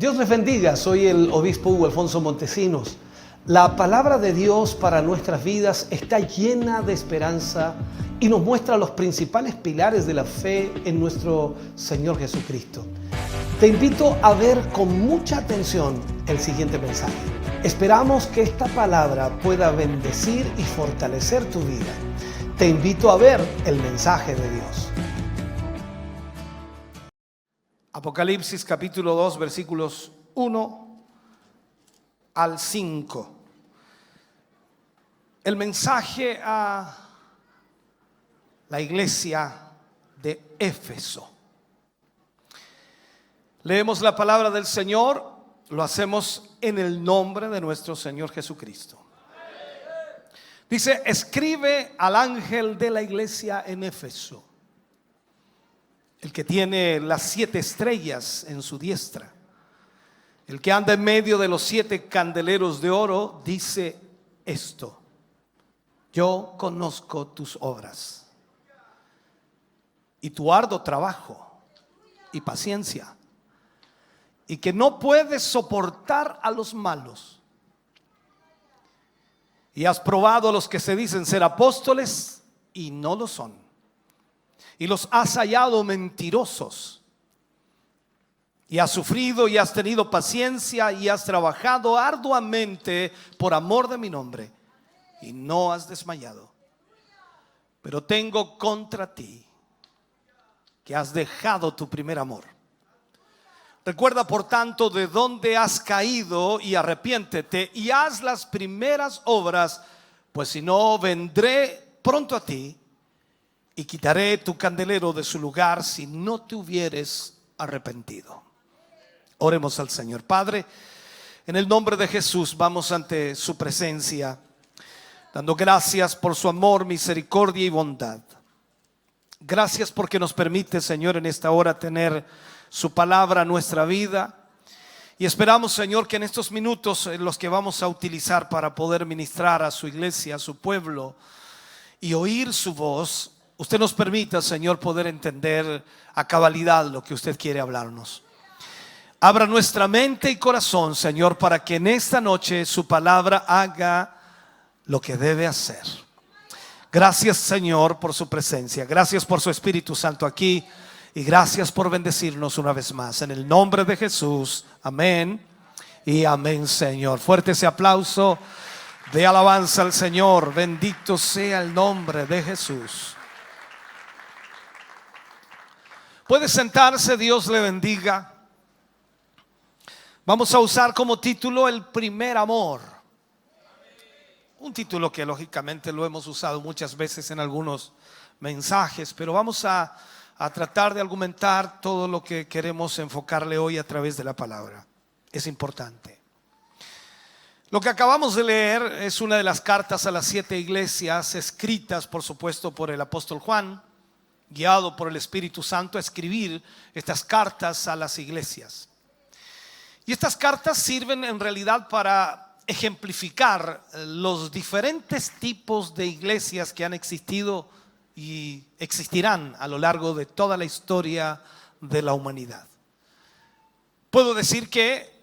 Dios les bendiga, soy el obispo Hugo Alfonso Montesinos. La palabra de Dios para nuestras vidas está llena de esperanza y nos muestra los principales pilares de la fe en nuestro Señor Jesucristo. Te invito a ver con mucha atención el siguiente mensaje. Esperamos que esta palabra pueda bendecir y fortalecer tu vida. Te invito a ver el mensaje de Dios. Apocalipsis capítulo 2 versículos 1 al 5. El mensaje a la iglesia de Éfeso. Leemos la palabra del Señor, lo hacemos en el nombre de nuestro Señor Jesucristo. Dice: escribe al ángel de la iglesia en Éfeso, el que tiene las 7 estrellas en su diestra, el que anda en medio de los 7 candeleros de oro, dice esto: yo conozco tus obras y tu arduo trabajo y paciencia, y que no puedes soportar a los malos, y has probado a los que se dicen ser apóstoles y no lo son, y los has hallado mentirosos, y has sufrido y has tenido paciencia y has trabajado arduamente por amor de mi nombre y no has desmayado. Pero tengo contra ti que has dejado tu primer amor. Recuerda por tanto de dónde has caído y arrepiéntete y haz las primeras obras, pues si no, vendré pronto a ti y quitaré tu candelero de su lugar si no te hubieres arrepentido. Oremos al Señor. Padre, en el nombre de Jesús vamos ante su presencia, dando gracias por su amor, misericordia y bondad. Gracias porque nos permite, Señor, en esta hora tener su palabra en nuestra vida. Y esperamos, Señor, que en estos minutos en los que vamos a utilizar para poder ministrar a su iglesia, a su pueblo y oír su voz, usted nos permita, Señor, poder entender a cabalidad lo que usted quiere hablarnos. Abra nuestra mente y corazón, Señor, para que en esta noche su palabra haga lo que debe hacer. Gracias, Señor, por su presencia. Gracias por su Espíritu Santo aquí. Y gracias por bendecirnos una vez más. En el nombre de Jesús. Amén y amén, Señor. Fuerte ese aplauso de alabanza al Señor. Bendito sea el nombre de Jesús. Puede sentarse, Dios le bendiga. Vamos a usar como título el primer amor. Un título que lógicamente lo hemos usado muchas veces en algunos mensajes, pero vamos a tratar de argumentar todo lo que queremos enfocarle hoy a través de la palabra. Es importante. Lo que acabamos de leer es una de las cartas a las 7 iglesias, escritas por supuesto por el apóstol Juan, guiado por el Espíritu Santo a escribir estas cartas a las iglesias. Y estas cartas sirven en realidad para ejemplificar los diferentes tipos de iglesias que han existido y existirán a lo largo de toda la historia de la humanidad. Puedo decir que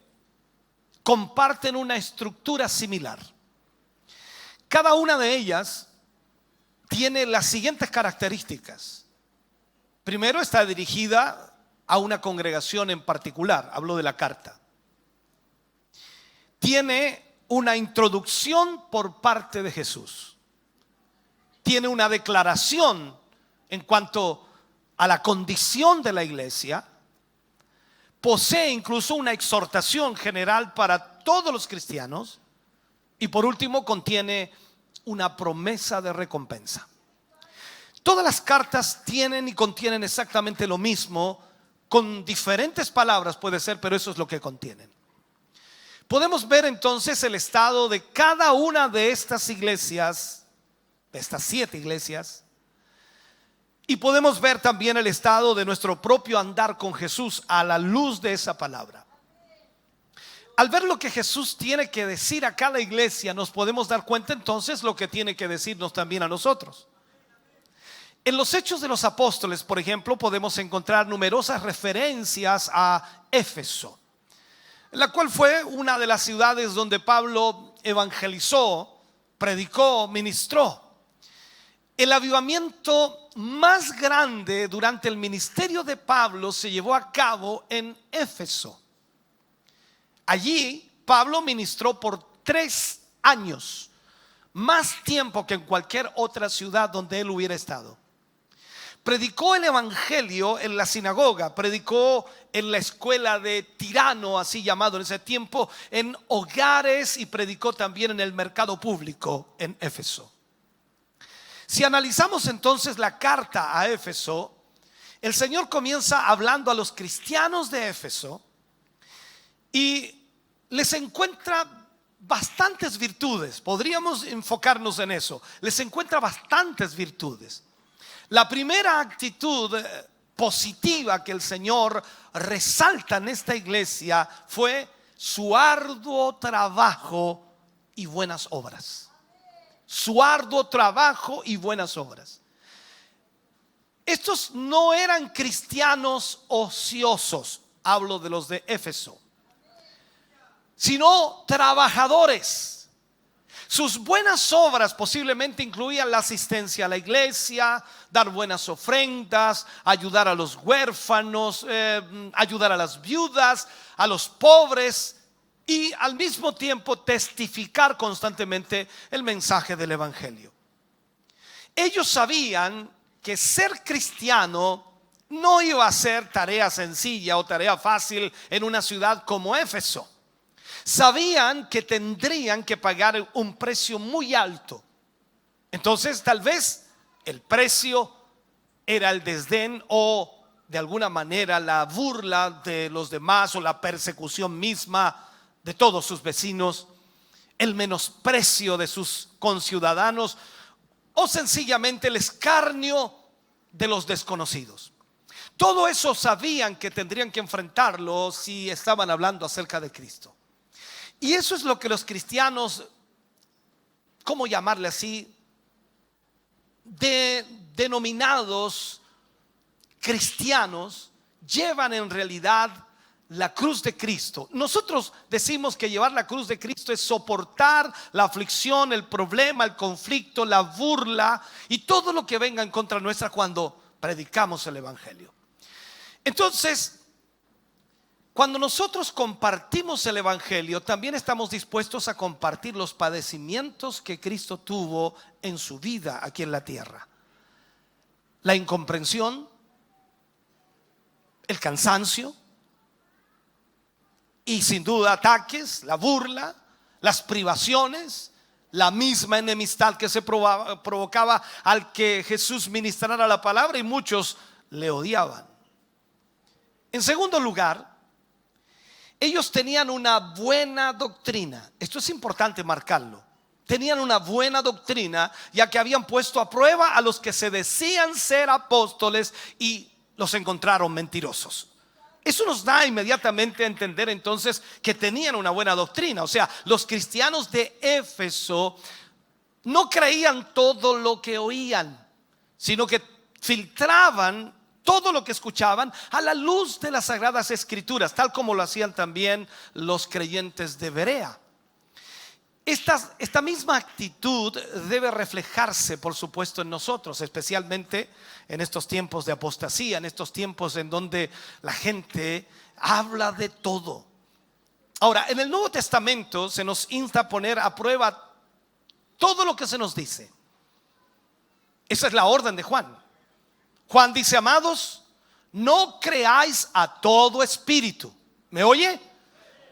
comparten una estructura similar. Cada una de ellas tiene las siguientes características. Primero, está dirigida a una congregación en particular. Hablo de la carta. Tiene una introducción por parte de Jesús. Tiene una declaración en cuanto a la condición de la iglesia. Posee incluso una exhortación general para todos los cristianos. Y por último, contiene una promesa de recompensa. Todas las cartas tienen y contienen exactamente lo mismo, con diferentes palabras puede ser, pero eso es lo que contienen. Podemos ver entonces el estado de cada una de estas iglesias, de estas 7 iglesias, y podemos ver también el estado de nuestro propio andar con Jesús a la luz de esa palabra. Al ver lo que Jesús tiene que decir a cada iglesia, nos podemos dar cuenta entonces lo que tiene que decirnos también a nosotros. En los Hechos de los Apóstoles, por ejemplo, podemos encontrar numerosas referencias a Éfeso. la cual fue una de las ciudades donde Pablo evangelizó, predicó, ministró. El avivamiento más grande durante el ministerio de Pablo se llevó a cabo en Éfeso. Allí Pablo ministró por 3 años, más tiempo que en cualquier otra ciudad donde él hubiera estado. Predicó el evangelio en la sinagoga, predicó en la escuela de Tirano, así llamado en ese tiempo, en hogares, y predicó también en el mercado público en Éfeso. Si analizamos entonces la carta a Éfeso, el Señor comienza hablando a los cristianos de Éfeso y les encuentra bastantes virtudes. Podríamos enfocarnos en eso. Les encuentra bastantes virtudes. La primera actitud positiva que el Señor resalta en esta iglesia fue su arduo trabajo y buenas obras. Su arduo trabajo y buenas obras. Estos no eran cristianos ociosos, hablo de los de Éfeso, sino trabajadores. Sus buenas obras posiblemente incluían la asistencia a la iglesia, dar buenas ofrendas, ayudar a los huérfanos, ayudar a las viudas, a los pobres, y al mismo tiempo testificar constantemente el mensaje del evangelio. Ellos sabían que ser cristiano no iba a ser tarea sencilla o tarea fácil en una ciudad como Éfeso. Sabían que tendrían que pagar un precio muy alto. Entonces tal vez el precio era el desdén o de alguna manera la burla de los demás o la persecución misma de todos sus vecinos, el menosprecio de sus conciudadanos o sencillamente el escarnio de los desconocidos. Todo eso sabían que tendrían que enfrentarlo si estaban hablando acerca de Cristo. Y eso es lo que los cristianos, ¿cómo llamarle así? Denominados cristianos, llevan en realidad la cruz de Cristo. Nosotros decimos que llevar la cruz de Cristo es soportar la aflicción, el problema, el conflicto, la burla y todo lo que venga en contra nuestra cuando predicamos el evangelio. Entonces, cuando nosotros compartimos el evangelio, también estamos dispuestos a compartir los padecimientos que Cristo tuvo en su vida aquí en la tierra. La incomprensión, el cansancio y sin duda ataques, la burla, las privaciones, la misma enemistad que se provocaba al que Jesús ministrara la palabra, y muchos le odiaban. En segundo lugar, ellos tenían una buena doctrina. Esto es importante marcarlo. Tenían una buena doctrina, ya que habían puesto a prueba a los que se decían ser apóstoles y los encontraron mentirosos. Eso nos da inmediatamente a entender entonces que tenían una buena doctrina. O sea, los cristianos de Éfeso no creían todo lo que oían, sino que filtraban todo lo que escuchaban a la luz de las Sagradas Escrituras, tal como lo hacían también los creyentes de Berea. Esta misma actitud debe reflejarse, por supuesto, en nosotros, especialmente en estos tiempos de apostasía, en estos tiempos en donde la gente habla de todo. Ahora, en el Nuevo Testamento se nos insta a poner a prueba todo lo que se nos dice. Esa es la orden de Juan. Juan dice: amados, no creáis a todo espíritu. ¿Me oye?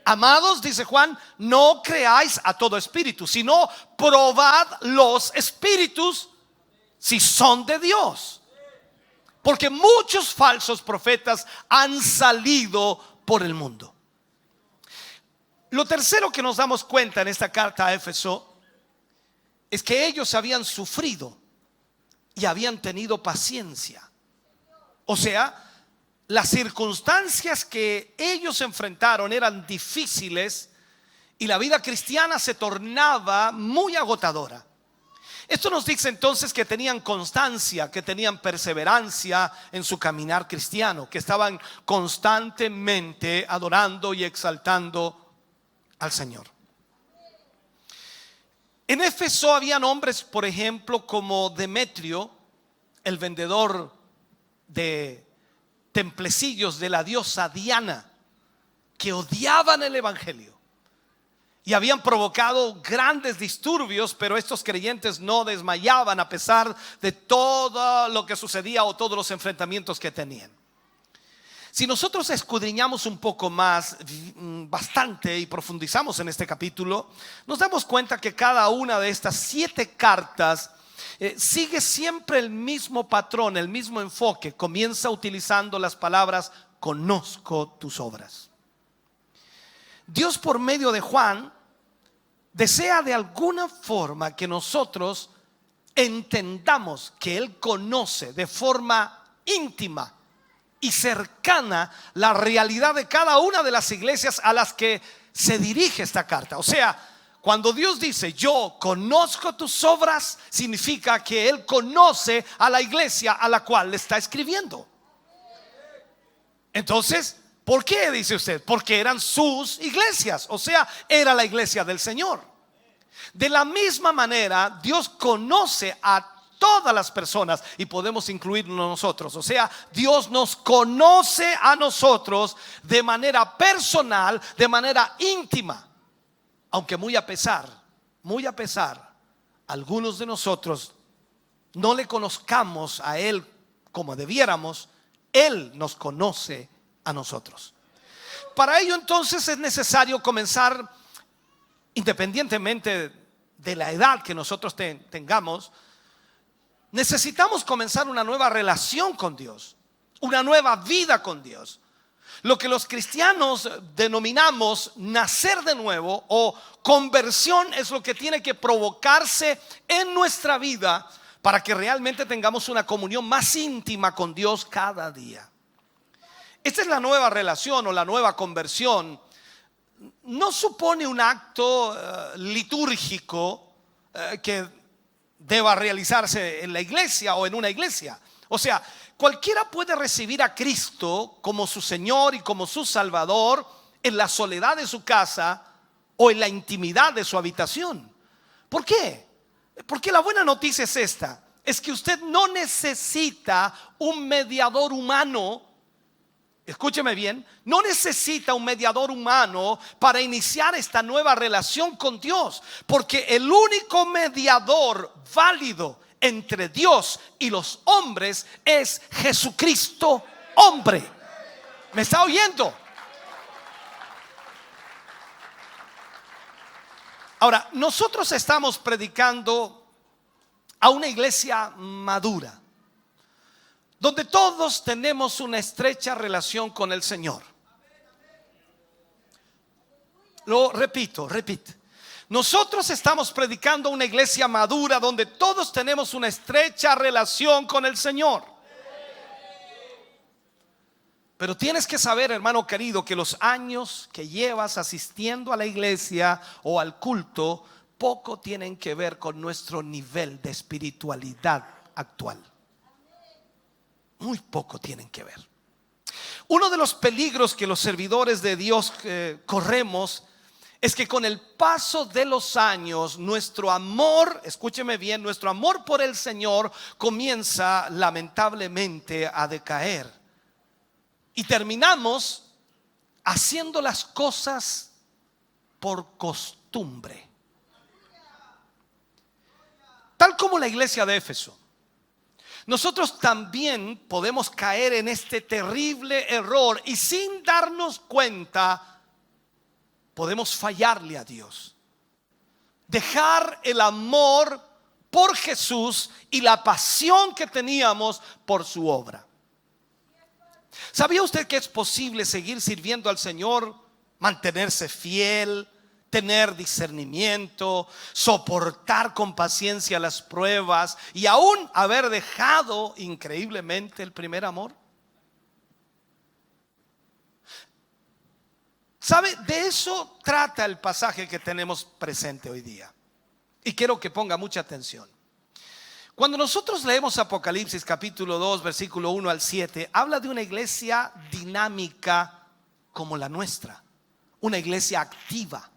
Amados, dice Juan, no creáis a todo espíritu, sino probad los espíritus si son de Dios. Porque muchos falsos profetas han salido por el mundo. Lo tercero que nos damos cuenta en esta carta a Éfeso es que ellos habían sufrido y habían tenido paciencia. O sea, las circunstancias que ellos enfrentaron eran difíciles y la vida cristiana se tornaba muy agotadora. Esto nos dice entonces que tenían constancia, que tenían perseverancia en su caminar cristiano, que estaban constantemente adorando y exaltando al Señor. En Éfeso habían hombres, por ejemplo, como Demetrio, el vendedor de templecillos de la diosa Diana, que odiaban el evangelio y habían provocado grandes disturbios, pero estos creyentes no desmayaban a pesar de todo lo que sucedía o todos los enfrentamientos que tenían. Si nosotros escudriñamos un poco más, bastante, y profundizamos en este capítulo, nos damos cuenta que cada una de estas 7 cartas sigue siempre el mismo patrón, el mismo enfoque. Comienza utilizando las palabras: conozco tus obras. Dios, por medio de Juan, desea de alguna forma que nosotros entendamos que Él conoce de forma íntima y cercana la realidad de cada una de las iglesias a las que se dirige esta carta. O sea, cuando Dios dice yo conozco tus obras, significa que Él conoce a la iglesia a la cual le está escribiendo. Entonces, ¿por qué dice usted? Porque eran sus iglesias, o sea, era la iglesia del Señor. De la misma manera, Dios conoce a todas las personas y podemos incluirnos nosotros. O sea, Dios nos conoce a nosotros de manera personal, de manera íntima. Aunque muy a pesar, algunos de nosotros no le conozcamos a Él como debiéramos, Él nos conoce a nosotros. Para ello entonces es necesario comenzar, independientemente de la edad que nosotros tengamos, necesitamos comenzar una nueva relación con Dios, una nueva vida con Dios. Lo que los cristianos denominamos nacer de nuevo o conversión es lo que tiene que provocarse en nuestra vida para que realmente tengamos una comunión más íntima con Dios cada día. Esta es la nueva relación o la nueva conversión. No supone un acto litúrgico que deba realizarse en la iglesia o en una iglesia. O sea, cualquiera puede recibir a Cristo como su Señor y como su Salvador en la soledad de su casa o en la intimidad de su habitación. ¿Por qué? Porque la buena noticia es esta: es que usted no necesita un mediador humano. Escúcheme bien, no necesita un mediador humano para iniciar esta nueva relación con Dios, porque el único mediador válido entre Dios y los hombres es Jesucristo, hombre. ¿Me está oyendo? Ahora, nosotros estamos predicando a una iglesia madura, donde todos tenemos una estrecha relación con el Señor. Lo repito. Nosotros estamos predicando a una iglesia madura donde todos tenemos una estrecha relación con el Señor. Pero tienes que saber, hermano querido, que los años que llevas asistiendo a la iglesia o al culto poco tienen que ver con nuestro nivel de espiritualidad actual. Muy poco tienen que ver. Uno de los peligros que los servidores de Dios corremos es que con el paso de los años nuestro amor, escúcheme bien, nuestro amor por el Señor comienza lamentablemente a decaer y terminamos haciendo las cosas por costumbre, tal como la iglesia de Éfeso. Nosotros también podemos caer en este terrible error y sin darnos cuenta podemos fallarle a Dios. Dejar el amor por Jesús y la pasión que teníamos por su obra. ¿Sabía usted que es posible seguir sirviendo al Señor, mantenerse fiel, tener discernimiento, soportar con paciencia las pruebas y aún haber dejado increíblemente el primer amor? ¿Sabe? De eso trata el pasaje que tenemos presente hoy día. Y quiero que ponga mucha atención. Cuando nosotros leemos Apocalipsis capítulo 2, versículo 1 al 7, habla de una iglesia dinámica como la nuestra, una iglesia activa.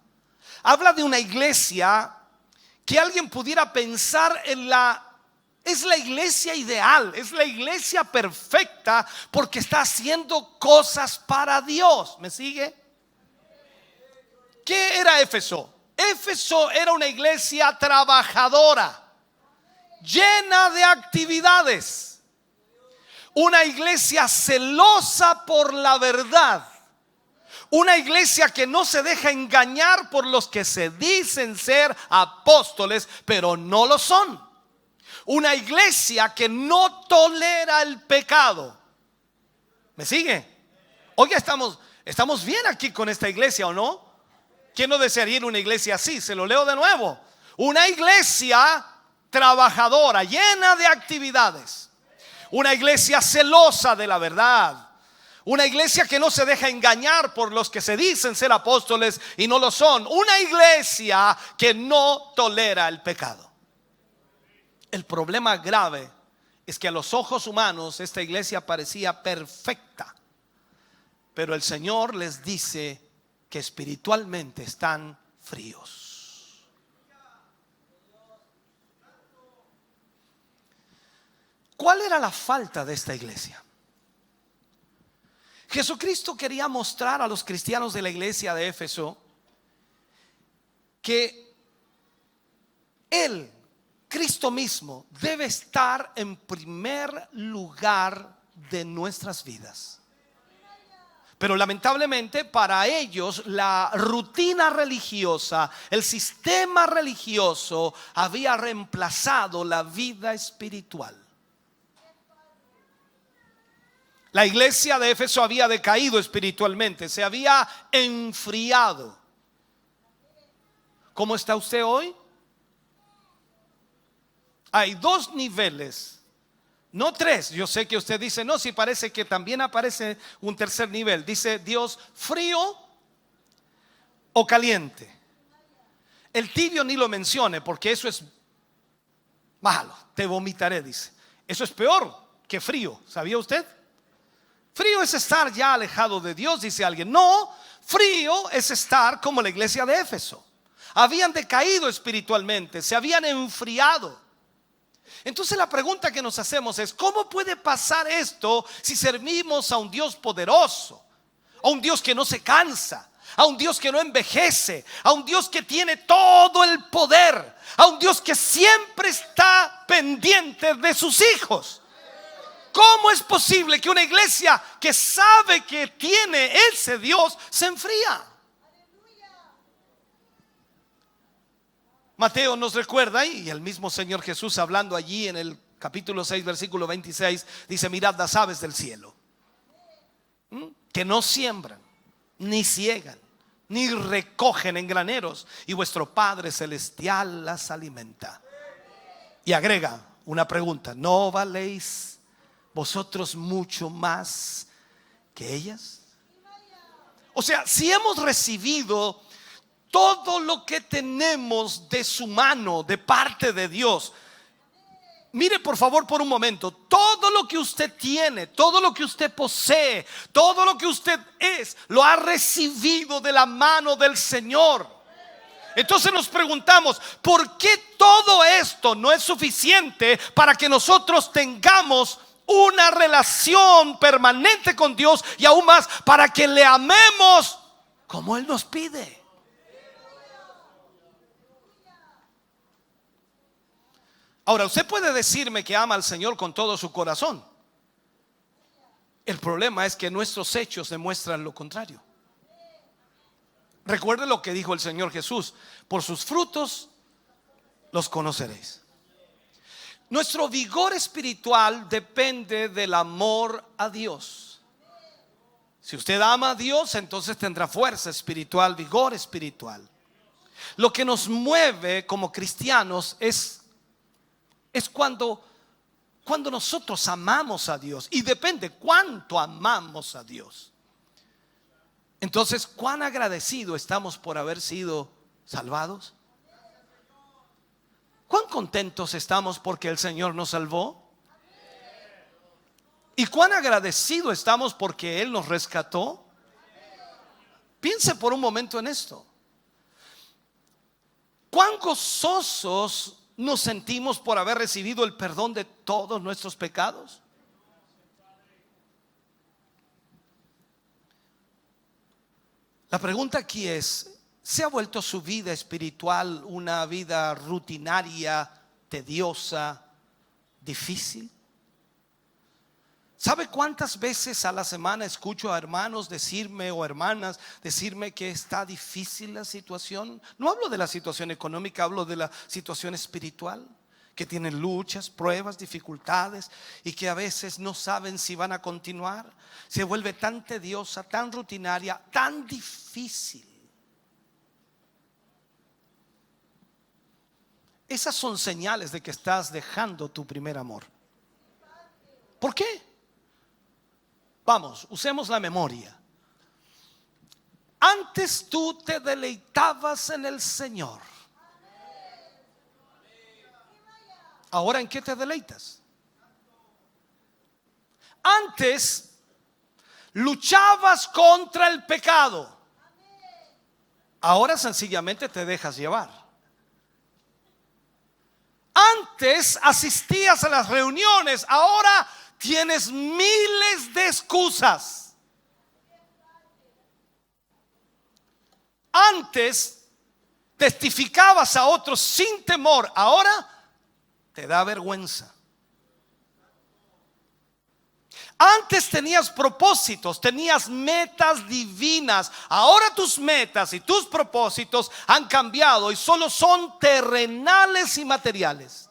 Habla de una iglesia que alguien pudiera pensar es la iglesia ideal, es la iglesia perfecta porque está haciendo cosas para Dios. ¿Me sigue? ¿Qué era Éfeso? Éfeso era una iglesia trabajadora, llena de actividades, una iglesia celosa por la verdad, una iglesia que no se deja engañar por los que se dicen ser apóstoles pero no lo son, una iglesia que no tolera el pecado. ¿Me sigue? Oiga, estamos bien aquí con esta iglesia, ¿o no? ¿Quién no desearía ir a una iglesia así? Se lo leo de nuevo. Una iglesia trabajadora, llena de actividades, una iglesia celosa de la verdad, una iglesia que no se deja engañar por los que se dicen ser apóstoles y no lo son, una iglesia que no tolera el pecado. El problema grave es que a los ojos humanos esta iglesia parecía perfecta, pero el Señor les dice que espiritualmente están fríos. ¿Cuál era la falta de esta iglesia? Jesucristo quería mostrar a los cristianos de la iglesia de Éfeso que Él, Cristo mismo, debe estar en primer lugar de nuestras vidas. Pero lamentablemente para ellos la rutina religiosa, el sistema religioso había reemplazado la vida espiritual. La iglesia de Éfeso había decaído espiritualmente, se había enfriado. ¿Cómo está usted hoy? Hay dos niveles, no tres. Yo sé que usted dice, no, si parece que también aparece un tercer nivel. Dice Dios, frío o caliente. El tibio ni lo mencione porque eso es malo, te vomitaré, dice. Eso es peor que frío, ¿sabía usted? Frío es estar ya alejado de Dios, dice alguien. No, frío es estar como la iglesia de Éfeso. Habían decaído espiritualmente, se habían enfriado. Entonces la pregunta que nos hacemos es: ¿cómo puede pasar esto si servimos a un Dios poderoso? A un Dios que no se cansa, a un Dios que no envejece, a un Dios que tiene todo el poder, a un Dios que siempre está pendiente de sus hijos. ¿Cómo es posible que una iglesia que sabe que tiene ese Dios se enfría? Mateo nos recuerda, y el mismo Señor Jesús hablando allí en el capítulo 6 versículo 26 dice: mirad las aves del cielo, que no siembran, ni ciegan, ni recogen en graneros, y vuestro Padre celestial las alimenta. Y agrega una pregunta: ¿no valéis vosotros mucho más que ellas? O sea, si hemos recibido todo lo que tenemos de su mano, de parte de Dios, mire por favor por un momento, todo lo que usted tiene, todo lo que usted posee, todo lo que usted es, lo ha recibido de la mano del Señor. Entonces nos preguntamos, ¿por qué todo esto no es suficiente para que nosotros tengamos una relación permanente con Dios, y aún más para que le amemos como Él nos pide? Ahora, usted puede decirme que ama al Señor con todo su corazón. El problema es que nuestros hechos demuestran lo contrario. Recuerde lo que dijo el Señor Jesús: por sus frutos los conoceréis. Nuestro vigor espiritual depende del amor a Dios. Si usted ama a Dios, entonces tendrá fuerza espiritual, vigor espiritual. Lo que nos mueve como cristianos es cuando nosotros amamos a Dios, y depende cuánto amamos a Dios. Entonces, ¿cuán agradecidos estamos por haber sido salvados? ¿Cuán contentos estamos porque el Señor nos salvó? ¿Y cuán agradecidos estamos porque Él nos rescató? Piense por un momento en esto. ¿Cuán gozosos nos sentimos por haber recibido el perdón de todos nuestros pecados? La pregunta aquí es: ¿se ha vuelto su vida espiritual una vida rutinaria, tediosa, difícil? ¿Sabe cuántas veces a la semana escucho a hermanos decirme o hermanas decirme que está difícil la situación? No hablo de la situación económica, hablo de la situación espiritual, que tienen luchas, pruebas, dificultades y que a veces no saben si van a continuar. Se vuelve tan tediosa, tan rutinaria, tan difícil. Esas son señales de que estás dejando tu primer amor. ¿Por qué? Vamos, usemos la memoria. Antes tú te deleitabas en el Señor. ¿Ahora en qué te deleitas? Antes luchabas contra el pecado. Ahora sencillamente te dejas llevar. Antes asistías a las reuniones, ahora tienes miles de excusas. Antes testificabas a otros sin temor, ahora te da vergüenza. Antes tenías propósitos, tenías metas divinas. Ahora tus metas y tus propósitos han cambiado y solo son terrenales y materiales.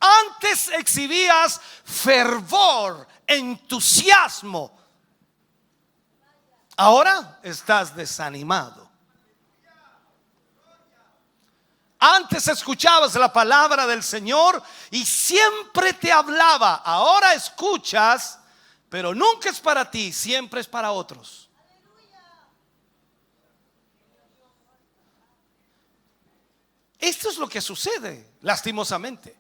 Antes exhibías fervor, entusiasmo. Ahora estás desanimado. Antes escuchabas la palabra del Señor y siempre te hablaba. Ahora escuchas, pero nunca es para ti, siempre es para otros. Esto es lo que sucede, lastimosamente.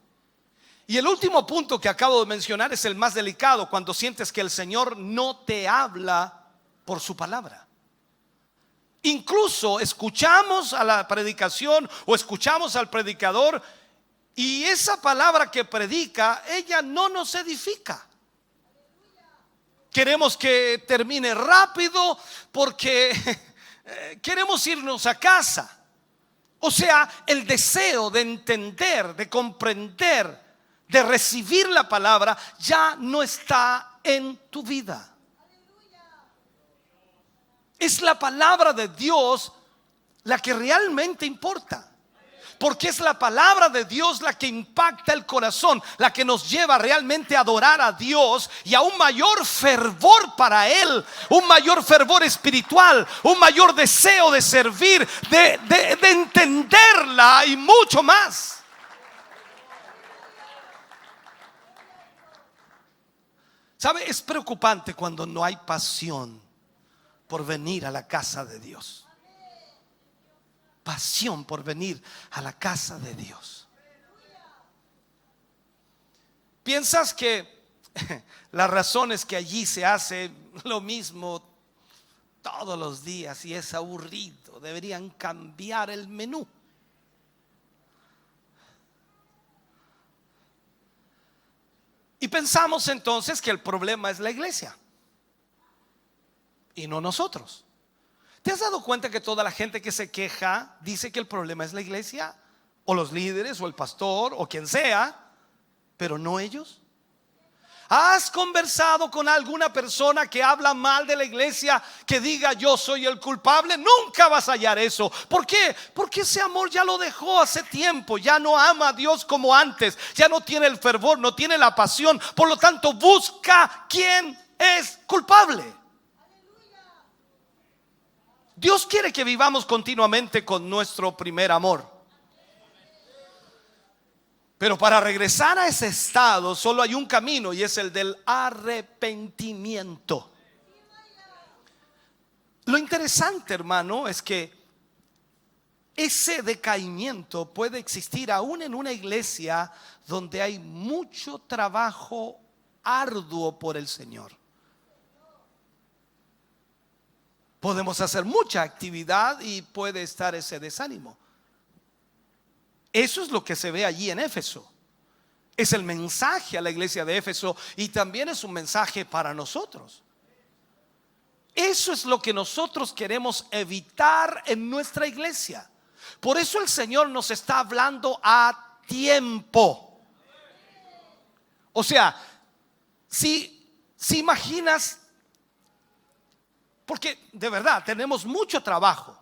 Y el último punto que acabo de mencionar es el más delicado, cuando sientes que el Señor no te habla por su palabra. Incluso escuchamos a la predicación o escuchamos al predicador y esa palabra que predica, ella no nos edifica. Queremos que termine rápido porque queremos irnos a casa. O sea, el deseo de entender, de comprender, de recibir la palabra ya no está en tu vida. Es la palabra de Dios la que realmente importa, porque es la palabra de Dios la que impacta el corazón, la que nos lleva realmente a adorar a Dios y a un mayor fervor para Él, un mayor fervor espiritual, un mayor deseo de servir, de entenderla y mucho más. ¿Sabe? Es preocupante cuando no hay pasión por venir a la casa de Dios. Pasión por venir a la casa de Dios. ¿Piensas que la razón es que allí se hace lo mismo todos los días y es aburrido? Deberían cambiar el menú. Y pensamos entonces que el problema es la iglesia y no nosotros. ¿Te has dado cuenta que toda la gente que se queja dice que el problema es la iglesia o los líderes o el pastor o quien sea, pero no ellos? ¿Has conversado con alguna persona que habla mal de la iglesia, que diga yo soy el culpable? Nunca vas a hallar eso. ¿Por qué? Porque ese amor ya lo dejó hace tiempo. Ya no ama a Dios como antes. Ya no tiene el fervor, no tiene la pasión. Por lo tanto busca quién es culpable. Dios quiere que vivamos continuamente con nuestro primer amor. Pero para regresar a ese estado solo hay un camino y es el del arrepentimiento. Lo interesante, hermano, es que ese decaimiento puede existir aún en una iglesia donde hay mucho trabajo arduo por el Señor. Podemos hacer mucha actividad y puede estar ese desánimo. Eso es lo que se ve allí en Éfeso. Es el mensaje a la iglesia de Éfeso y también es un mensaje para nosotros. Eso es lo que nosotros queremos evitar en nuestra iglesia. Por eso el Señor nos está hablando a tiempo. O sea, si imaginas, porque de verdad tenemos mucho trabajo.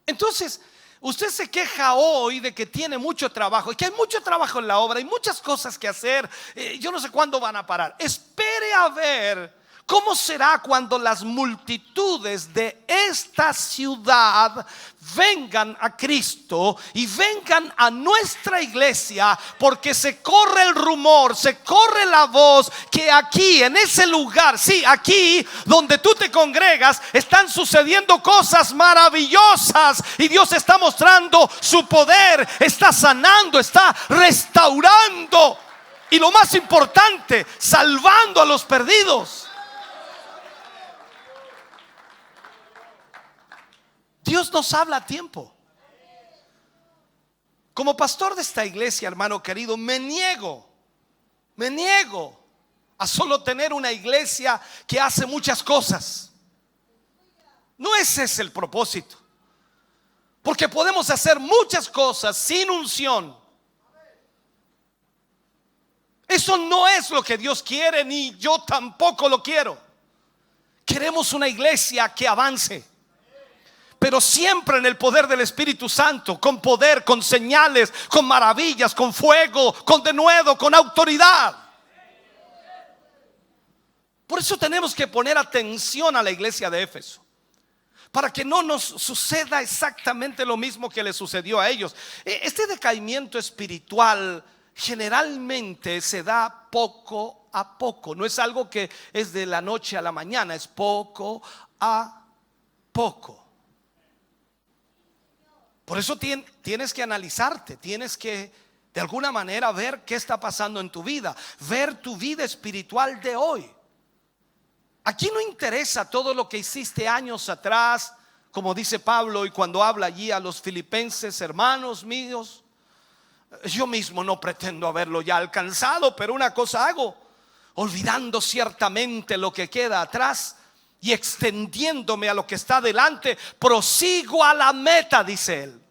Entonces, usted se queja hoy de que tiene mucho trabajo y que hay mucho trabajo en la obra, hay muchas cosas que hacer. Yo no sé cuándo van a parar. Espere a ver cómo será cuando las multitudes de esta ciudad vengan a Cristo y vengan a nuestra iglesia, porque se corre el rumor, se corre la voz que aquí en ese lugar, sí, aquí donde tú te congregas, están sucediendo cosas maravillosas y Dios está mostrando su poder, está sanando, está restaurando y lo más importante, salvando a los perdidos. Dios nos habla a tiempo. Como pastor de esta iglesia, hermano querido, me niego a solo tener una iglesia que hace muchas cosas. No ese es el propósito, porque podemos hacer muchas cosas sin unción. Eso no es lo que Dios quiere, ni yo tampoco lo quiero. Queremos una iglesia que avance, pero siempre en el poder del Espíritu Santo, con poder, con señales, con maravillas, con fuego, con denuedo, con autoridad. Por eso tenemos que poner atención a la iglesia de Éfeso, para que no nos suceda exactamente lo mismo que le sucedió a ellos. Este decaimiento espiritual generalmente se da poco a poco. No es algo que es de la noche a la mañana, es poco a poco. Por eso tienes que analizarte, tienes que de alguna manera ver qué está pasando en tu vida, ver tu vida espiritual de hoy. Aquí no interesa todo lo que hiciste años atrás, como dice Pablo, y cuando habla allí a los filipenses: hermanos míos, yo mismo no pretendo haberlo ya alcanzado, pero una cosa hago, olvidando ciertamente lo que queda atrás y extendiéndome a lo que está delante, prosigo a la meta, dice él,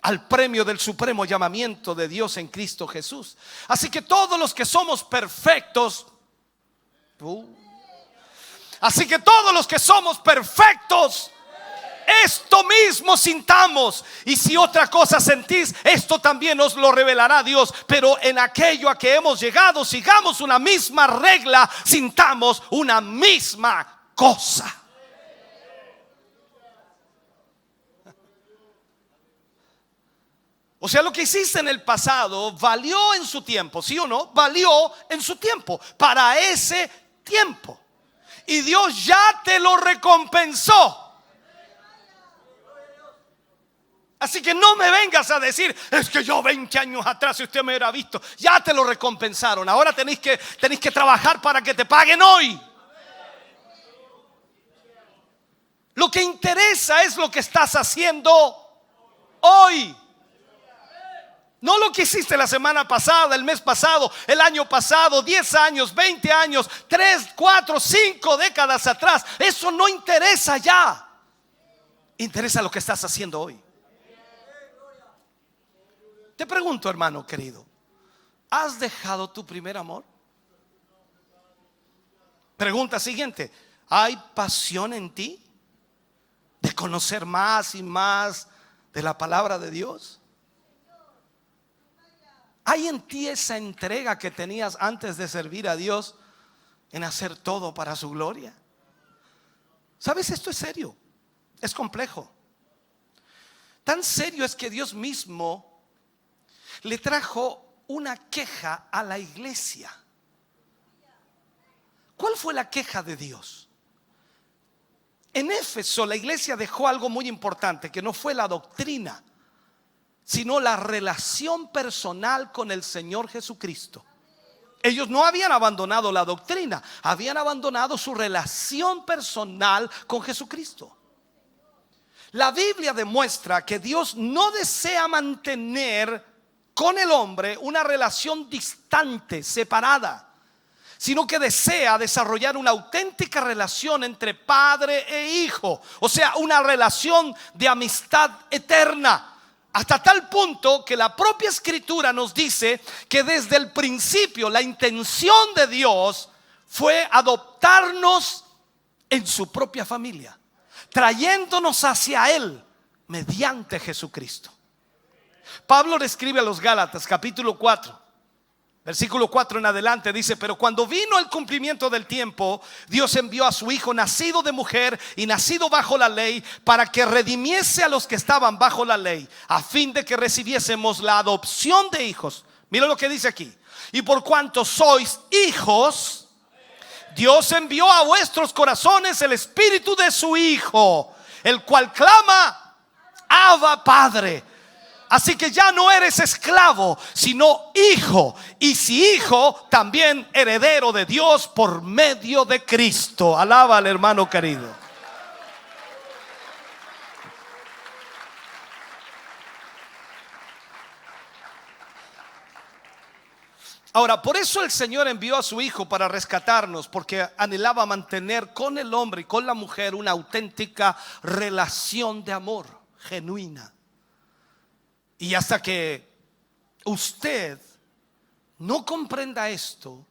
al premio del supremo llamamiento de Dios en Cristo Jesús. Así que todos los que somos perfectos, esto mismo sintamos, y si otra cosa sentís, esto también os lo revelará Dios. Pero en aquello a que hemos llegado, sigamos una misma regla, sintamos una misma cosa. O sea, lo que hiciste en el pasado valió en su tiempo, ¿sí o no? Valió en su tiempo, para ese tiempo, y Dios ya te lo recompensó. Así que no me vengas a decir: es que yo 20 años atrás, si usted me hubiera visto, ya te lo recompensaron. Ahora tenéis que trabajar para que te paguen hoy. Lo que interesa es lo que estás haciendo hoy, no lo que hiciste la semana pasada, el mes pasado, el año pasado, 10 años, 20 años, 3, 4, 5 décadas atrás. Eso no interesa ya. Interesa lo que estás haciendo hoy. Te pregunto, hermano querido, ¿has dejado tu primer amor? Pregunta siguiente: ¿hay pasión en ti de conocer más y más de la palabra de Dios? ¿Hay en ti esa entrega que tenías antes de servir a Dios en hacer todo para su gloria? ¿Sabes? Esto es serio, es complejo. Tan serio es que Dios mismo le trajo una queja a la iglesia. ¿Cuál fue la queja de Dios? En Éfeso la iglesia dejó algo muy importante, que no fue la doctrina, sino la relación personal con el Señor Jesucristo. Ellos no habían abandonado la doctrina, habían abandonado su relación personal con Jesucristo. La Biblia demuestra que Dios no desea mantener con el hombre una relación distante, separada, sino que desea desarrollar una auténtica relación entre padre e hijo, o sea, una relación de amistad eterna. Hasta tal punto que la propia Escritura nos dice que desde el principio la intención de Dios fue adoptarnos en su propia familia, trayéndonos hacia Él mediante Jesucristo. Pablo le escribe a los Gálatas capítulo 4, versículo 4 en adelante, dice: pero cuando vino el cumplimiento del tiempo, Dios envió a su Hijo, nacido de mujer y nacido bajo la ley, para que redimiese a los que estaban bajo la ley, a fin de que recibiésemos la adopción de hijos. Mira lo que dice aquí: y por cuanto sois hijos, Dios envió a vuestros corazones el espíritu de su Hijo, el cual clama: Abba, Padre. Así que ya no eres esclavo, sino hijo, y si hijo, también heredero de Dios por medio de Cristo. Alaba al hermano querido. Ahora, por eso el Señor envió a su Hijo para rescatarnos, porque anhelaba mantener con el hombre y con la mujer una auténtica relación de amor genuina. Y hasta que usted no comprenda esto,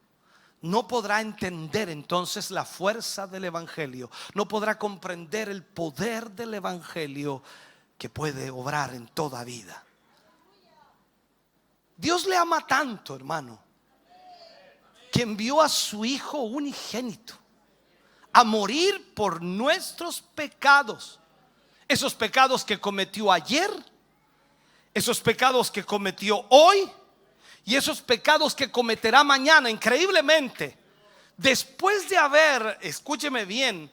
no podrá entender entonces la fuerza del Evangelio, no podrá comprender el poder del Evangelio que puede obrar en toda vida. Dios le ama tanto, hermano, que envió a su Hijo unigénito a morir por nuestros pecados, esos pecados que cometió ayer, esos pecados que cometió hoy y esos pecados que cometerá mañana. Increíblemente, después de haber, escúcheme bien,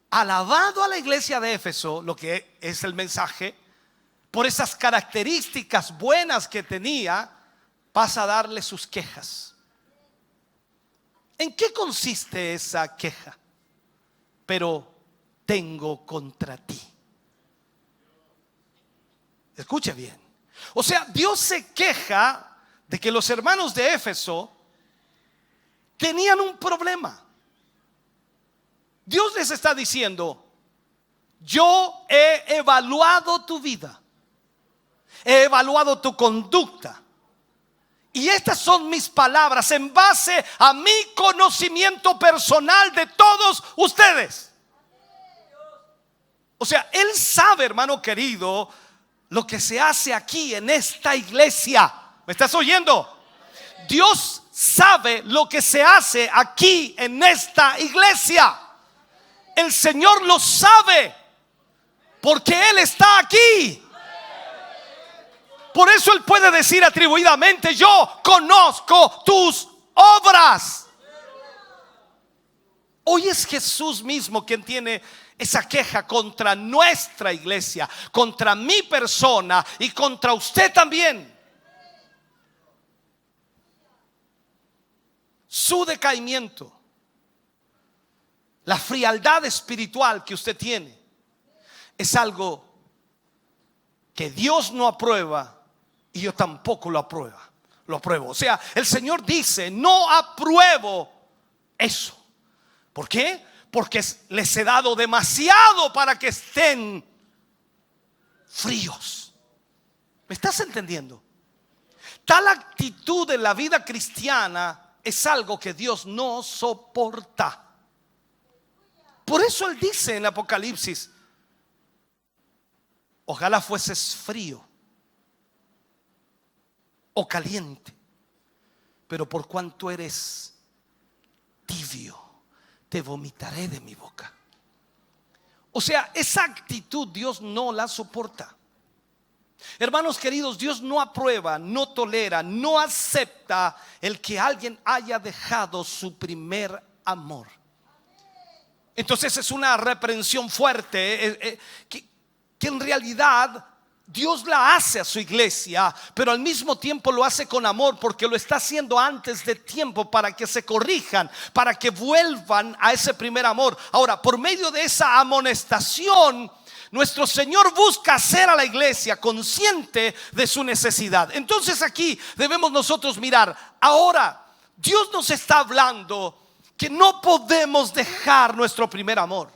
alabado a la iglesia de Éfeso, lo que es el mensaje, por esas características buenas que tenía, pasa a darle sus quejas. ¿En qué consiste esa queja? Pero tengo contra ti. Escuche bien. O sea, Dios se queja de que los hermanos de Éfeso tenían un problema. Dios les está diciendo: yo he evaluado tu vida, he evaluado tu conducta, y estas son mis palabras en base a mi conocimiento personal de todos ustedes. O sea, Él sabe, hermano querido, lo que se hace aquí en esta iglesia. ¿Me estás oyendo? Dios sabe lo que se hace aquí en esta iglesia. El Señor lo sabe, porque Él está aquí. Por eso Él puede decir atribuidamente: yo conozco tus obras. Hoy es Jesús mismo quien tiene esa queja contra nuestra iglesia, contra mi persona y contra usted también. Su decaimiento, la frialdad espiritual que usted tiene, es algo que Dios no aprueba y yo tampoco lo apruebo. O sea, el Señor dice: no apruebo eso. ¿Por qué? Porque les he dado demasiado para que estén fríos. ¿Me estás entendiendo? Tal actitud en la vida cristiana es algo que Dios no soporta. Por eso Él dice en Apocalipsis: ojalá fueses frío o caliente, pero por cuanto eres tibio, te vomitaré de mi boca. O sea, esa actitud Dios no la soporta. Hermanos queridos, Dios no aprueba, no tolera, no acepta el que alguien haya dejado su primer amor. Entonces es una reprensión fuerte, que en realidad Dios la hace a su iglesia, pero al mismo tiempo lo hace con amor, porque lo está haciendo antes de tiempo para que se corrijan, para que vuelvan a ese primer amor. Ahora, por medio de esa amonestación, nuestro Señor busca hacer a la iglesia consciente de su necesidad. Entonces aquí debemos nosotros mirar, ahora Dios nos está hablando que no podemos dejar nuestro primer amor.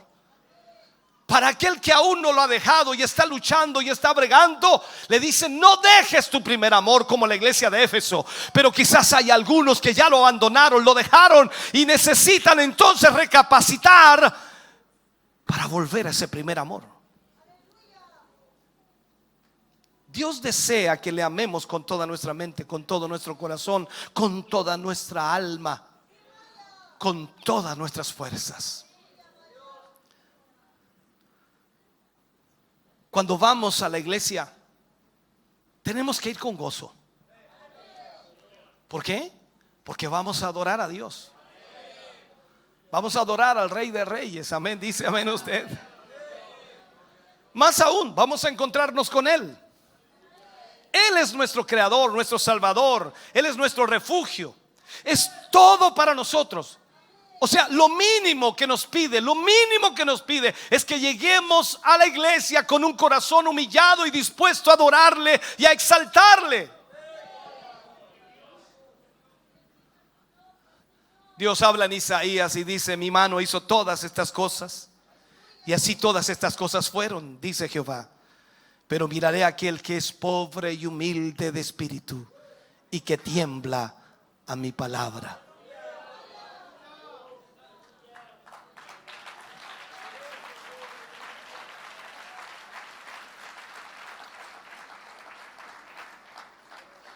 Para aquel que aún no lo ha dejado y está luchando y está bregando, le dicen: no dejes tu primer amor, como la iglesia de Éfeso. Pero quizás hay algunos que ya lo abandonaron, lo dejaron y necesitan entonces recapacitar para volver a ese primer amor. Dios desea que le amemos con toda nuestra mente, con todo nuestro corazón, con toda nuestra alma, con todas nuestras fuerzas. Cuando vamos a la iglesia, tenemos que ir con gozo. ¿Por qué? Porque vamos a adorar a Dios. Vamos a adorar al Rey de Reyes. Amén, dice amén usted. Más aún, vamos a encontrarnos con Él. Él es nuestro creador, nuestro salvador. Él es nuestro refugio. Es todo para nosotros. O sea, lo mínimo que nos pide es que lleguemos a la iglesia con un corazón humillado y dispuesto a adorarle y a exaltarle. Dios habla en Isaías y dice: mi mano hizo todas estas cosas, y así todas estas cosas fueron, dice Jehová. Pero miraré a aquel que es pobre y humilde de espíritu y que tiembla a mi palabra.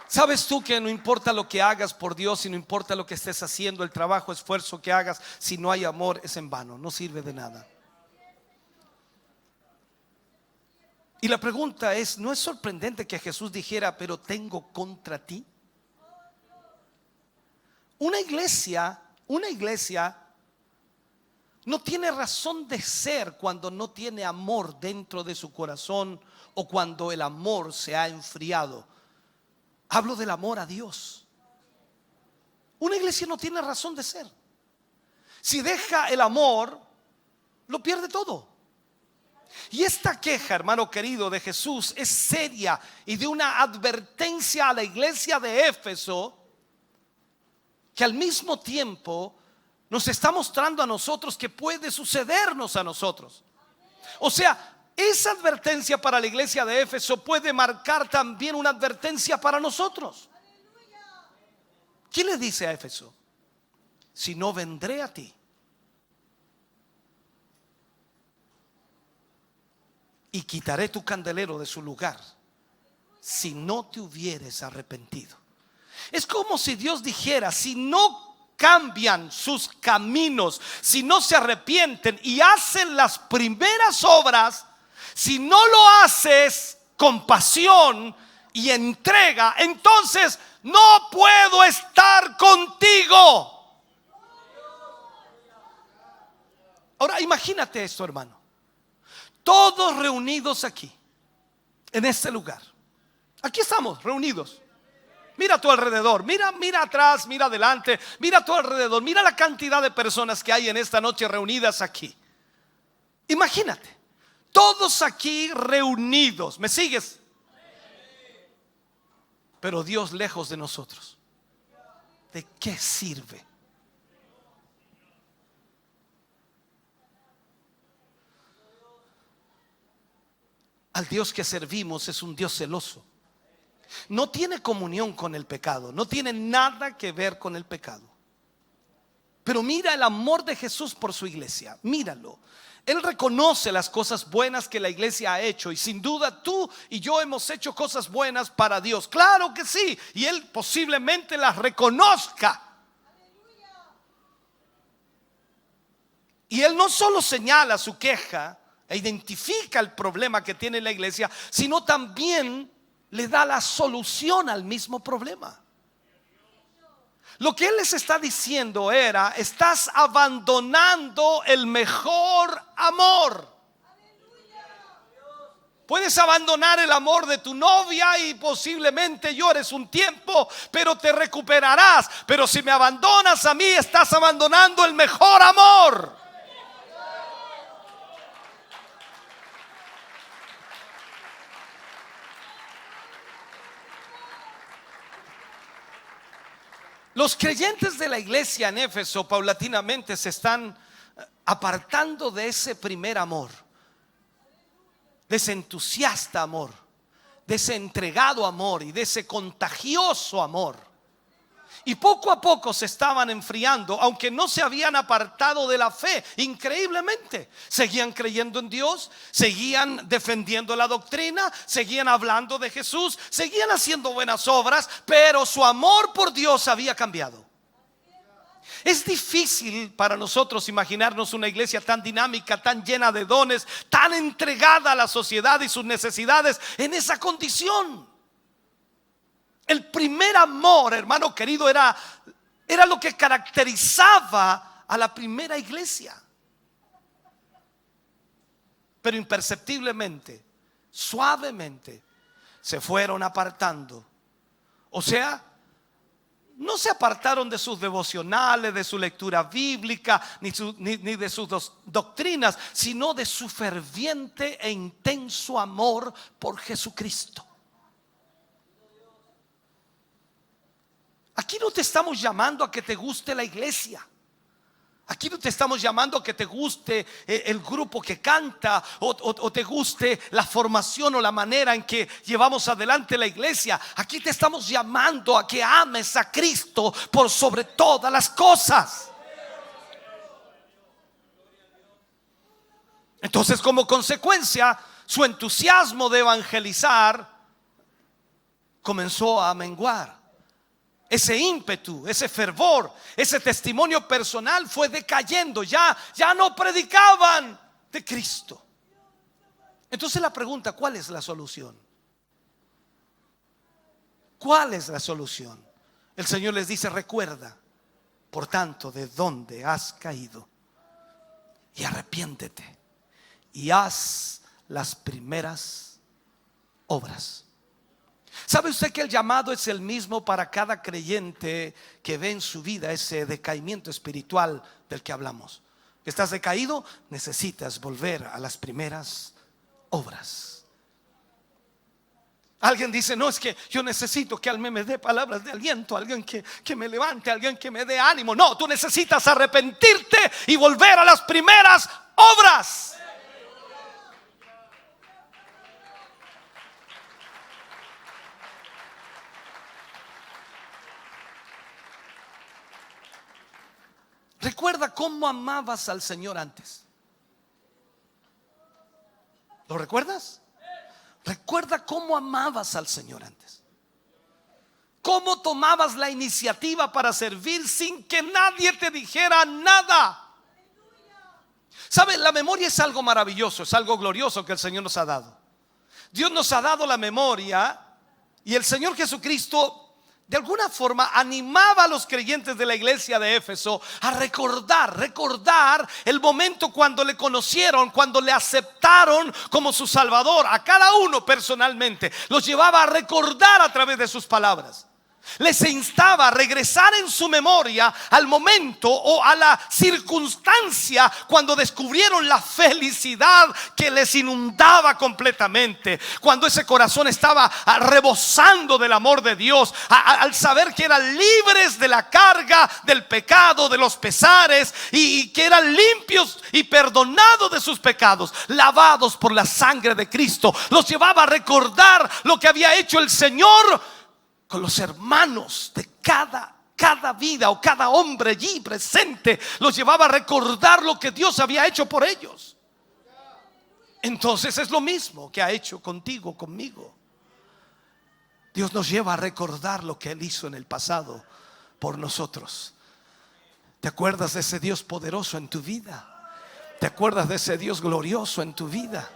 ¿Sabes tú que no importa lo que hagas por Dios, y no importa lo que estés haciendo, el trabajo, esfuerzo que hagas, si no hay amor es en vano, no sirve de nada? Y la pregunta es: ¿no es sorprendente que Jesús dijera: pero tengo contra ti? Una iglesia no tiene razón de ser cuando no tiene amor dentro de su corazón, o cuando el amor se ha enfriado. Hablo del amor a Dios. Una iglesia no tiene razón de ser. Si deja el amor, lo pierde todo. Y esta queja, hermano querido, de Jesús es seria y de una advertencia a la iglesia de Éfeso, que al mismo tiempo nos está mostrando a nosotros que puede sucedernos a nosotros. O sea, esa advertencia para la iglesia de Éfeso puede marcar también una advertencia para nosotros. ¿Qué le dice a Éfeso? Si no, vendré a ti y quitaré tu candelero de su lugar, si no te hubieres arrepentido. Es como si Dios dijera: si no cambian sus caminos, si no se arrepienten y hacen las primeras obras, si no lo haces con pasión y entrega, entonces no puedo estar contigo. Ahora imagínate esto, hermano. Todos reunidos aquí, en este lugar. Aquí estamos reunidos. Mira a tu alrededor, mira atrás, mira adelante, mira a tu alrededor, mira la cantidad de personas que hay en esta noche reunidas aquí. Imagínate, todos aquí reunidos. ¿Me sigues? Pero Dios lejos de nosotros. ¿De qué sirve? Al Dios que servimos es un Dios celoso. No tiene comunión con el pecado, no tiene nada que ver con el pecado. Pero mira el amor de Jesús por su iglesia, míralo. Él reconoce las cosas buenas que la iglesia ha hecho, y sin duda tú y yo hemos hecho cosas buenas para Dios. Claro que sí, y Él posiblemente las reconozca. Y Él no solo señala su queja e identifica el problema que tiene la iglesia, sino también le da la solución al mismo problema. Lo que él les está diciendo era: estás abandonando el mejor amor. Puedes abandonar el amor de tu novia y posiblemente llores un tiempo, pero te recuperarás. Pero si me abandonas a mí, estás abandonando el mejor amor. Los creyentes de la iglesia en Éfeso paulatinamente se están apartando de ese primer amor, de ese entusiasta amor, de ese entregado amor y de ese contagioso amor. Y poco a poco se estaban enfriando, aunque no se habían apartado de la fe. Increíblemente, seguían creyendo en Dios, seguían defendiendo la doctrina, seguían hablando de Jesús, seguían haciendo buenas obras, pero su amor por Dios había cambiado. Es difícil para nosotros imaginarnos una iglesia tan dinámica, tan llena de dones, tan entregada a la sociedad y sus necesidades en esa condición. El primer amor, hermano querido, era lo que caracterizaba a la primera iglesia. Pero imperceptiblemente, suavemente, se fueron apartando. O sea, no se apartaron de sus devocionales, de su lectura bíblica, ni de sus doctrinas, sino de su ferviente e intenso amor por Jesucristo. Aquí no te estamos llamando a que te guste la iglesia. Aquí no te estamos llamando a que te guste el grupo que canta o te guste la formación o la manera en que llevamos adelante la iglesia. Aquí te estamos llamando a que ames a Cristo por sobre todas las cosas. Entonces, como consecuencia, su entusiasmo de evangelizar comenzó a menguar. Ese ímpetu, ese fervor, ese testimonio personal fue decayendo. Ya no predicaban de Cristo. Entonces la pregunta: ¿cuál es la solución? ¿Cuál es la solución? El Señor les dice: recuerda, por tanto, de dónde has caído, y arrepiéntete y haz las primeras obras. ¿Sabe usted que el llamado es el mismo para cada creyente que ve en su vida ese decaimiento espiritual del que hablamos? ¿Estás decaído? Necesitas volver a las primeras obras. Alguien dice: no, es que yo necesito que alguien me dé palabras de aliento, alguien que me levante, alguien que me dé ánimo. No, tú necesitas arrepentirte y volver a las primeras obras. Recuerda cómo amabas al Señor antes. ¿Lo recuerdas? Recuerda cómo amabas al Señor antes. Cómo tomabas la iniciativa para servir sin que nadie te dijera nada. ¿Sabe? La memoria es algo maravilloso, es algo glorioso que el Señor nos ha dado. Dios nos ha dado la memoria, y el Señor Jesucristo de alguna forma animaba a los creyentes de la iglesia de Éfeso a recordar el momento cuando le conocieron, cuando le aceptaron como su Salvador. A cada uno personalmente los llevaba a recordar a través de sus palabras. Les instaba a regresar en su memoria al momento o a la circunstancia cuando descubrieron la felicidad que les inundaba completamente, cuando ese corazón estaba rebosando del amor de Dios, al saber que eran libres de la carga del pecado, de los pesares, y que eran limpios y perdonados de sus pecados, lavados por la sangre de Cristo. Los llevaba a recordar lo que había hecho el Señor con los hermanos de cada vida o cada hombre allí presente. Los llevaba a recordar lo que Dios había hecho por ellos. Entonces es lo mismo que ha hecho contigo, conmigo. Dios nos lleva a recordar lo que Él hizo en el pasado por nosotros. ¿Te acuerdas de ese Dios poderoso en tu vida? ¿Te acuerdas de ese Dios glorioso en tu vida?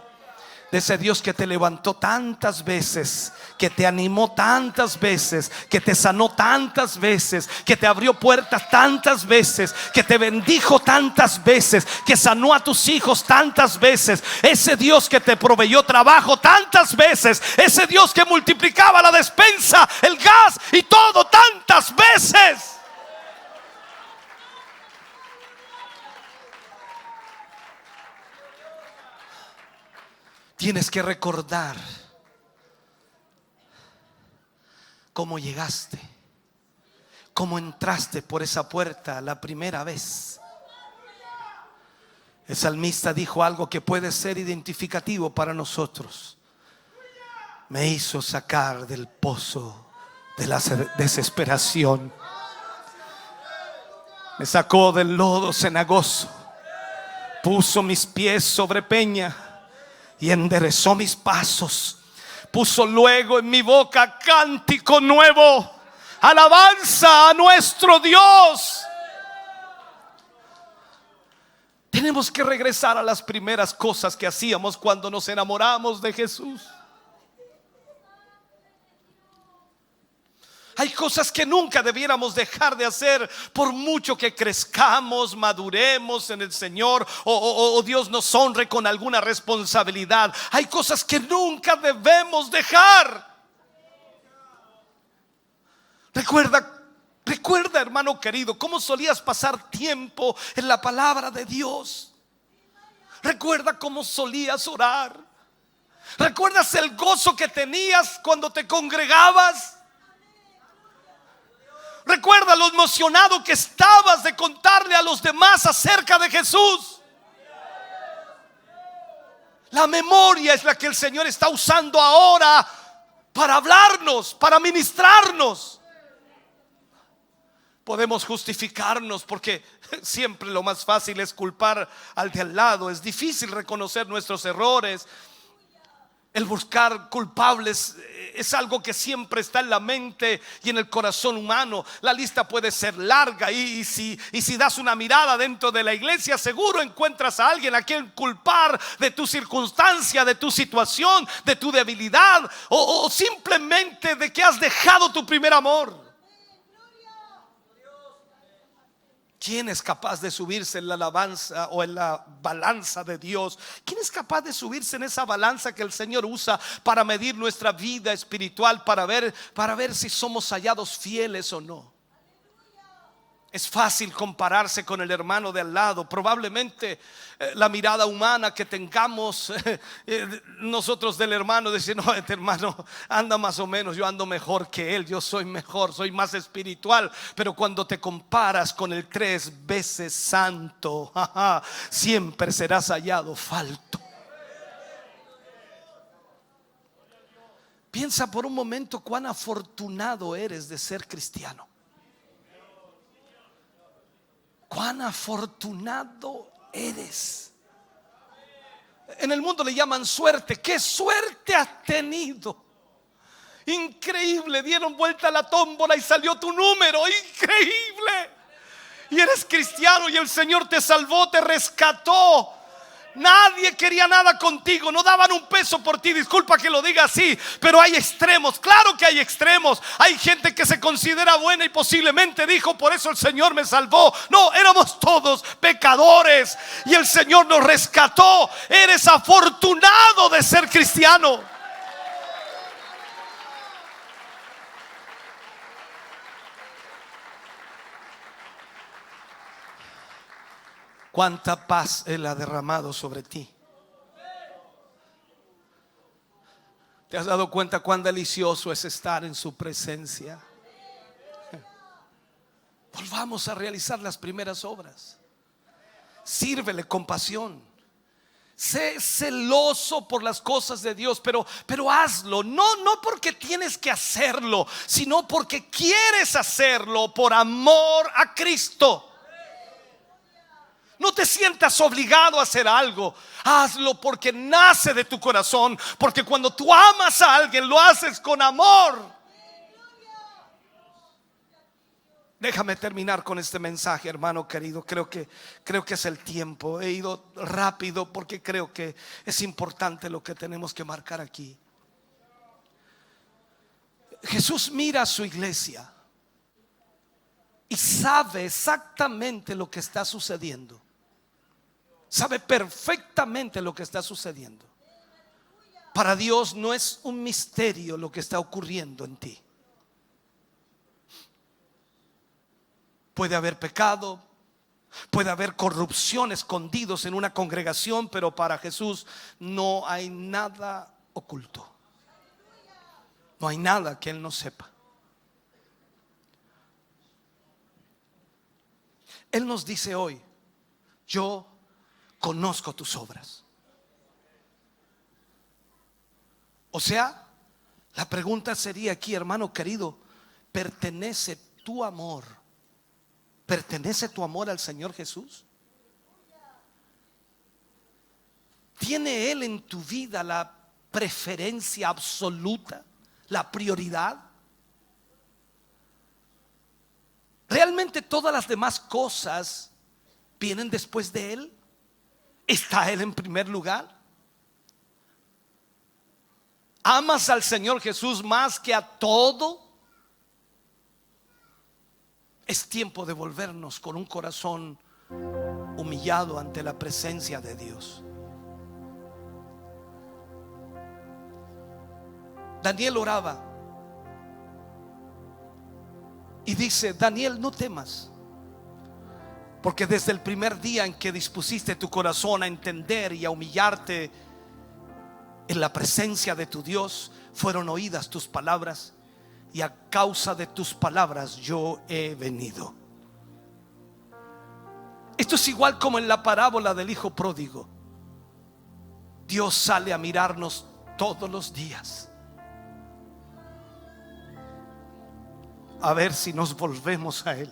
de ese Dios que te levantó tantas veces, que te animó tantas veces, que te sanó tantas veces, que te abrió puertas tantas veces, que te bendijo tantas veces, que sanó a tus hijos tantas veces, ese Dios que te proveyó trabajo tantas veces, ese Dios que multiplicaba la despensa, el gas y todo tantas veces. Tienes que recordar cómo llegaste, cómo entraste por esa puerta la primera vez. El salmista dijo algo que puede ser identificativo para nosotros: me hizo sacar del pozo de la desesperación, me sacó del lodo cenagoso, puso mis pies sobre peña y enderezó mis pasos. Puso luego en mi boca cántico nuevo, alabanza a nuestro Dios. Tenemos que regresar a las primeras cosas que hacíamos cuando nos enamoramos de Jesús. Hay cosas que nunca debiéramos dejar de hacer, por mucho que crezcamos, maduremos en el Señor, o Dios nos honre con alguna responsabilidad. Hay cosas que nunca debemos dejar. Recuerda, hermano querido, cómo solías pasar tiempo en la palabra de Dios. Recuerda cómo solías orar. ¿Recuerdas el gozo que tenías cuando te congregabas? Recuerda lo emocionado que estabas de contarle a los demás acerca de Jesús. La memoria es la que el Señor está usando ahora para hablarnos, para ministrarnos. Podemos justificarnos porque siempre lo más fácil es culpar al de al lado. Es difícil reconocer nuestros errores. El buscar culpables es algo que siempre está en la mente y en el corazón humano. La lista puede ser larga y si das una mirada dentro de la iglesia, seguro encuentras a alguien a quien culpar de tu circunstancia, de tu situación, de tu debilidad o simplemente de que has dejado tu primer amor. ¿Quién es capaz de subirse en la alabanza o en la balanza de Dios? ¿Quién es capaz de subirse en esa balanza que el Señor usa para medir nuestra vida espiritual, para ver si somos hallados fieles o no? Es fácil compararse con el hermano de al lado. Probablemente la mirada humana que tengamos nosotros del hermano, decir, no, este hermano anda más o menos, yo ando mejor que él, yo soy mejor, soy más espiritual. Pero cuando te comparas con el 3 veces santo, siempre serás hallado falto. Piensa por un momento cuán afortunado eres de ser cristiano. Cuán afortunado eres. En el mundo le llaman suerte. ¿Qué suerte has tenido? Increíble, dieron vuelta a la tómbola y salió tu número. Increíble. Y eres cristiano y el Señor te salvó, te rescató. Nadie quería nada contigo, no daban un peso por ti. Disculpa que lo diga así, pero hay extremos. Claro que hay extremos. Hay gente que se considera buena y posiblemente dijo, por eso el Señor me salvó. No, éramos todos pecadores y el Señor nos rescató. Eres afortunado de ser cristiano. Cuánta paz Él ha derramado sobre ti. ¿Te has dado cuenta cuán delicioso es estar en su presencia? Volvamos a realizar las primeras obras. Sírvele con pasión. Sé celoso por las cosas de Dios, pero hazlo, no porque tienes que hacerlo, sino porque quieres hacerlo por amor a Cristo. No te sientas obligado a hacer algo. Hazlo porque nace de tu corazón. Porque cuando tú amas a alguien, lo haces con amor. Déjame terminar con este mensaje, hermano querido. Creo que es el tiempo. He ido rápido porque creo que es importante lo que tenemos que marcar aquí. Jesús mira a su iglesia y sabe exactamente lo que está sucediendo. Sabe perfectamente lo que está sucediendo. Para Dios no es un misterio lo que está ocurriendo en ti. Puede haber pecado, puede haber corrupción escondidos en una congregación, pero para Jesús no hay nada oculto. No hay nada que Él no sepa. Él nos dice hoy: yo conozco tus obras. O sea, la pregunta sería aquí, hermano querido, ¿pertenece tu amor al Señor Jesús? ¿Tiene Él en tu vida la preferencia absoluta, la prioridad? ¿Realmente todas las demás cosas vienen después de Él? ¿Está Él en primer lugar? ¿Amas al Señor Jesús más que a todo? Es tiempo de volvernos con un corazón humillado ante la presencia de Dios. Daniel oraba y dice: Daniel, no temas, porque desde el primer día en que dispusiste tu corazón a entender y a humillarte en la presencia de tu Dios, fueron oídas tus palabras, y a causa de tus palabras yo he venido. Esto es igual como en la parábola del hijo pródigo. Dios sale a mirarnos todos los días, a ver si nos volvemos a Él.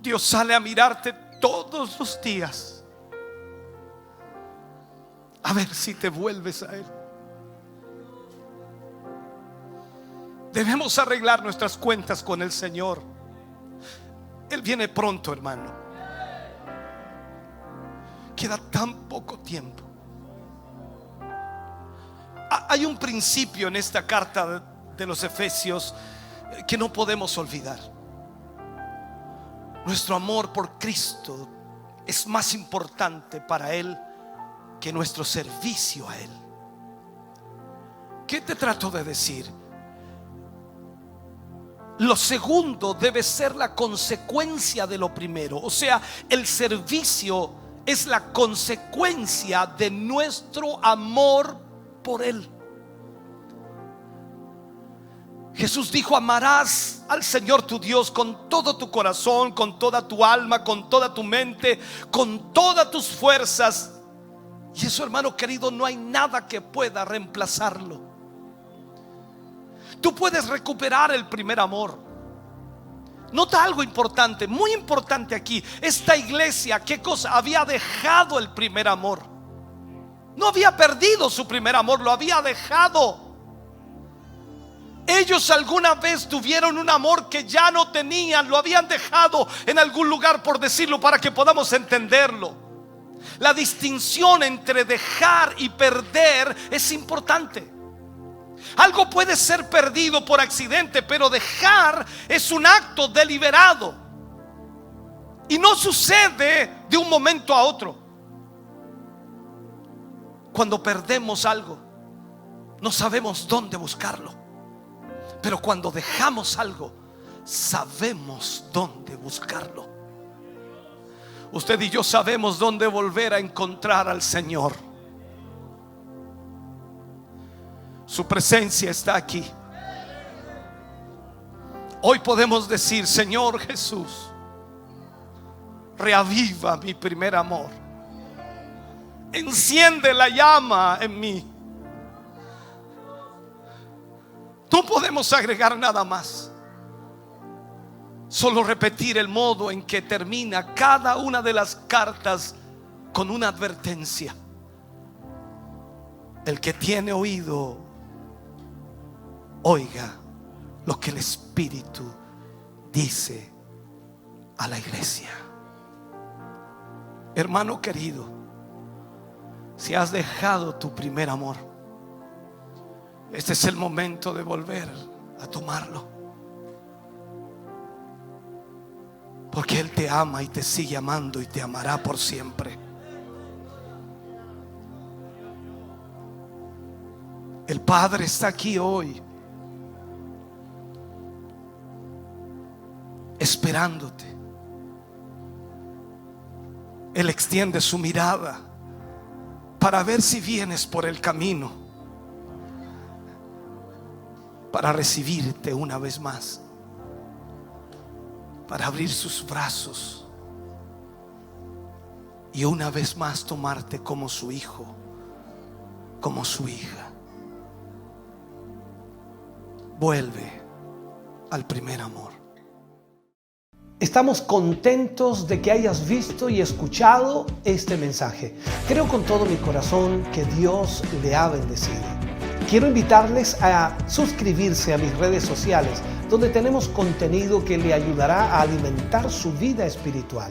Dios sale a mirarte todos los días, a ver si te vuelves a Él. Debemos arreglar nuestras cuentas con el Señor. Él viene pronto, hermano. Queda tan poco tiempo. Hay un principio en esta carta de los Efesios que no podemos olvidar. Nuestro amor por Cristo es más importante para Él que nuestro servicio a Él. ¿Qué te trato de decir? Lo segundo debe ser la consecuencia de lo primero. O sea, el servicio es la consecuencia de nuestro amor por Él. Jesús dijo: amarás al Señor tu Dios con todo tu corazón, con toda tu alma, con toda tu mente, con todas tus fuerzas. Y eso, hermano querido, no hay nada que pueda reemplazarlo. Tú puedes recuperar el primer amor. Nota algo importante, muy importante aquí. Esta iglesia, ¿qué cosa? Había dejado el primer amor. No había perdido su primer amor, lo había dejado. Ellos alguna vez tuvieron un amor que ya no tenían, lo habían dejado en algún lugar, por decirlo, para que podamos entenderlo. La distinción entre dejar y perder es importante. Algo puede ser perdido por accidente, pero dejar es un acto deliberado y no sucede de un momento a otro. Cuando perdemos algo, no sabemos dónde buscarlo, pero cuando dejamos algo, sabemos dónde buscarlo. Usted y yo sabemos dónde volver a encontrar al Señor. Su presencia está aquí. Hoy podemos decir: Señor Jesús, reaviva mi primer amor, enciende la llama en mí. No podemos agregar nada más, solo repetir el modo en que termina cada una de las cartas con una advertencia: el que tiene oído, oiga lo que el Espíritu dice a la iglesia. Hermano querido, si has dejado tu primer amor, este es el momento de volver a tomarlo, porque Él te ama y te sigue amando y te amará por siempre. El Padre está aquí hoy esperándote. Él extiende su mirada para ver si vienes por el camino, para recibirte una vez más, para abrir sus brazos y una vez más tomarte como su hijo, como su hija. Vuelve al primer amor. Estamos contentos de que hayas visto y escuchado este mensaje. Creo con todo mi corazón que Dios le ha bendecido. Quiero invitarles a suscribirse a mis redes sociales, donde tenemos contenido que le ayudará a alimentar su vida espiritual.